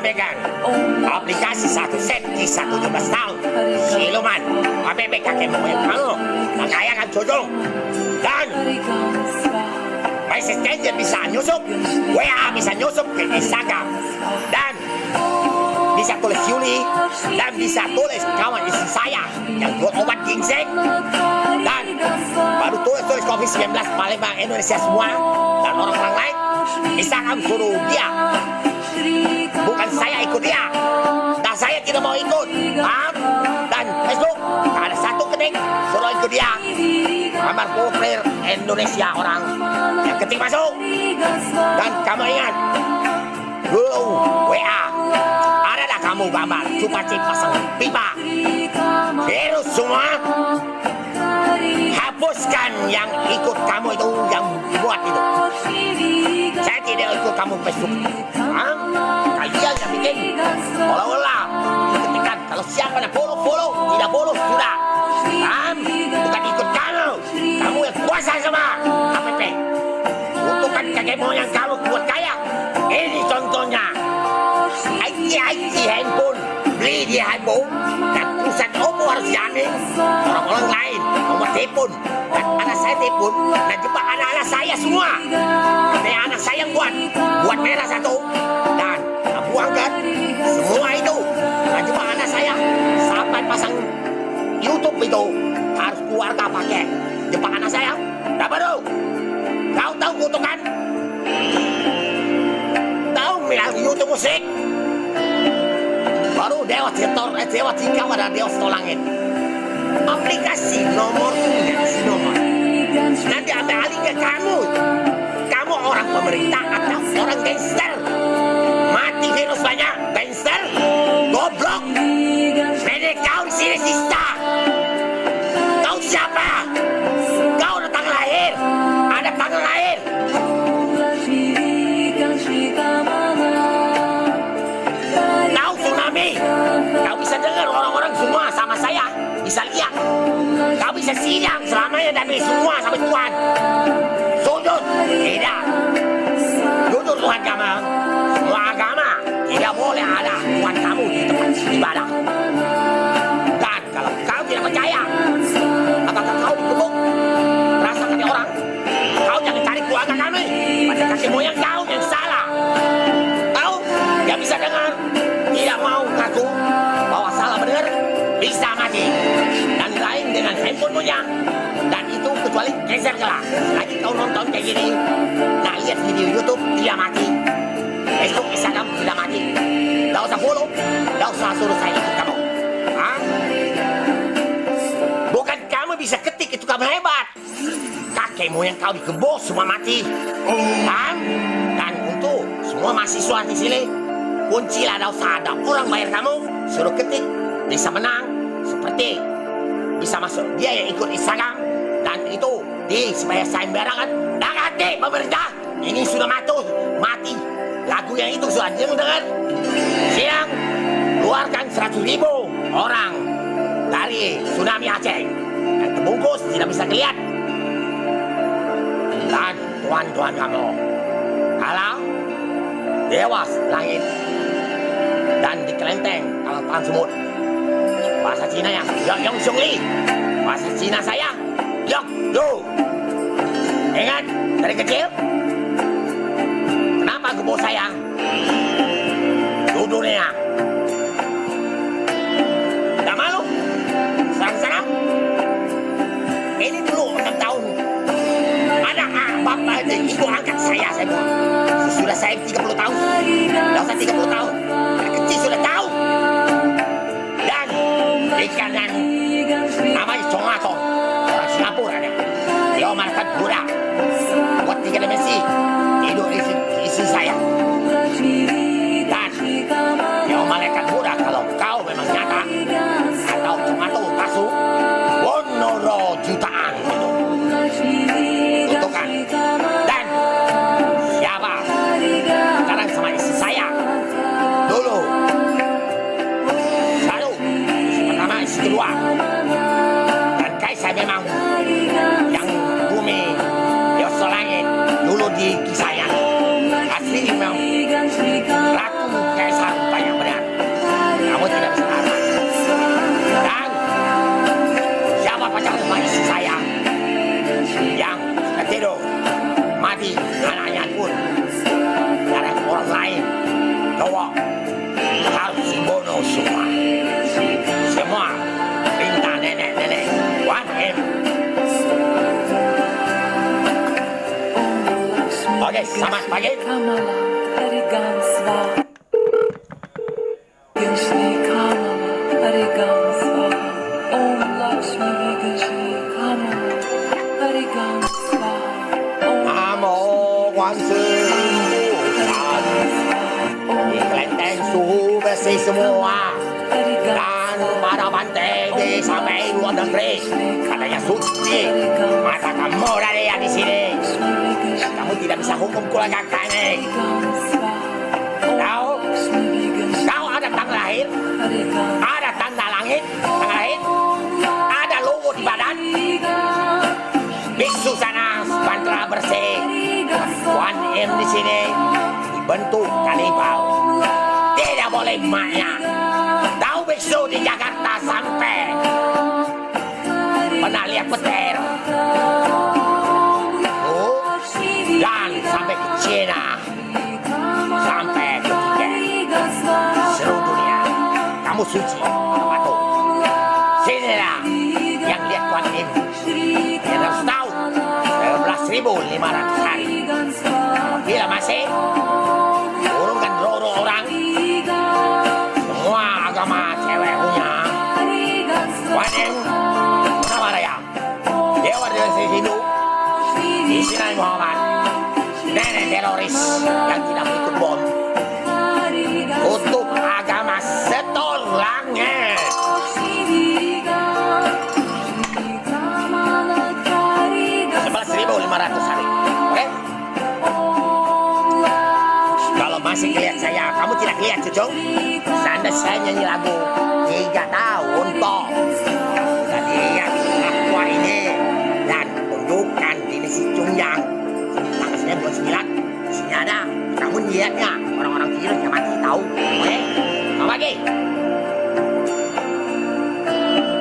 memegang aplikasi satu set di 17 tahun. Siluman, APP kakek moyang kamu, mengkayakan jodoh. Dan Messenger bisa nyusup, WA bisa nyusup ke Instagram. Dan bisa tulis Yuli, dan bisa tulis kawan istri saya yang buat obat ginseng. Dan baru tulis COVID-19 Palembang Indonesia semua dan orang-orang lain. Instagram suruh dia, bukan saya ikut dia, dan saya tidak mau ikut. Dan Facebook ada satu ketik suruh ikut dia. Kamar profil Indonesia orang yang ketik masuk. Dan kamu ingat dulu WA ada dah kamu gambar cupa cip pasang pipa virus semua. Hapuskan yang ikut kamu itu, yang buat itu. Saya tidak ikut kamu Facebook. Kalian yang bikin olah-olah ketikan kalau siapa nak follow, tidak follow sudah. Bukan ikut kamu. Kamu yang kuasa sama APP. Untukkan kakek moyang kamu buat kaya. Ini contohnya. IT handphone beli di handphone dan perusahaan Oppo harus jamin orang-orang lain nomor telepon dan anak saya telepon dan jumpa anak-anak saya semua. Katanya anak saya yang buat merah satu dan buangkan semua itu dan jumpa anak saya sampai pasang YouTube itu harus keluarga pakai jumpa anak saya. Dah baru kau tahu kutukan, tahu bilang YouTube musik. Baru Dewa Tiga ada Dewa Setolangit. Aplikasi nomornya si nomor. Nanti ambil alih ke kamu. Kamu orang pemerintah atau orang gangster. Mati virus banyak, gangster, goblok. Pede kau di sini sista. Kau siapa? Kau ada tanggal lahir. Ada tanggal lahir. Kau bisa dengar orang-orang semua sama saya, bisa lihat. Kau bisa sidang selamanya dan semua sampai Tuhan. Sujud tidak. Sujud Tuhan kamu. Semua agama tidak boleh ada Tuhan kamu di tempat ibadah. Dan kalau kau tidak percaya, apakah kau dikebuk? Rasakan orang. Kau jangan cari keluarga kami. Pada kakek moyang kau yang salah. Kau yang bisa dengar tidak mau ngaku bahwa salah benar bisa mati. Dan lain dengan handphone punya. Dan itu kecuali geser kelak. Lagi kau nonton kayak gini, nah lihat video YouTube tidak mati, Facebook, Instagram tidak mati. Tidak usah follow, tidak usah suruh saya ikut kamu. Bukan kamu bisa ketik itu kamu hebat. Kakekmu yang kau dikebos semua mati. Dan untuk semua mahasiswa di sini, kuncilah tidak usah ada orang bayar kamu, suruh ketik, bisa menang, seperti bisa masuk dia yang ikut Instagram dan itu di supaya saya barangan dan hati pemerintah ini sudah mati lagu yang itu sudah dengar siang keluarkan 100.000 orang dari tsunami Aceh yang terbungkus tidak bisa kelihatan. Dan Tuhan kamu kalau dewas langit dan di kelenteng kalau tahan semut bahasa Cina ya Yong Xiong Li, bahasa Cina saya Yok Du. Ingat dari kecil kenapa gebo saya dunia gak malu serang-serang. Ini dulu 6 tahun ada bapak ibu angkat saya buat sudah saya 30 tahun, gak usah 30 tahun dari kecil sudah tahu. Dan ikan yang namanya Congatong orang Singapura ada dia malaikat Buddha buat 3 dimensi tidur isi saya. Dan dia malaikat Buddha kalau kau memang nyata atau Congatong palsu Wonoro jutaan gitu untukkan. Dan siapa sekarang sama istri saya dulu satu pertama istri kedua dan kaisar memang yang bumi Yos Langit dulu di kisahnya asli memang selamat pagi. Namo Quan Sư Phật. Di kelenteng suhu bersih semua dan pada pantai di sampai luar negeri katanya suci. Mata kamu dari yang di sini. Kamu tidak bisa hukum keluarga kami. Kau ada tanggal lahir, ada tanda langit, tanggal lahir, ada logo di badan. Biksu sana pantra bersih. Kuan Im di sini dibentuk kanibal. Tidak boleh maknya. Tahu biksu di Jakarta sampai pernah lihat petir. Dan sampai ke Cina, sampai ke Tibet, seluruh dunia. Kamu suci, apa tuh? Sinilah yang lihat Kuan Im. Dia harus tahu 11.500 hari. Bila masih urungkan roh orang, semua agama cewek punya. Kuan Im, nama raya, Dewa dari Hindu, Islam Muhammad, nenek teroris yang tidak ikut bom. Kutub agama setor langit. 11.500 hari. Oke? Kalau masih lihat saya, kamu tidak lihat cucung. Sanda saya nyanyi lagu 3 tahun toh. Dan lihat aqua ini dan tunjukkan ini si Cungyang. Tanggal 9 bulan 9. Sini ada. Kamu lihatnya.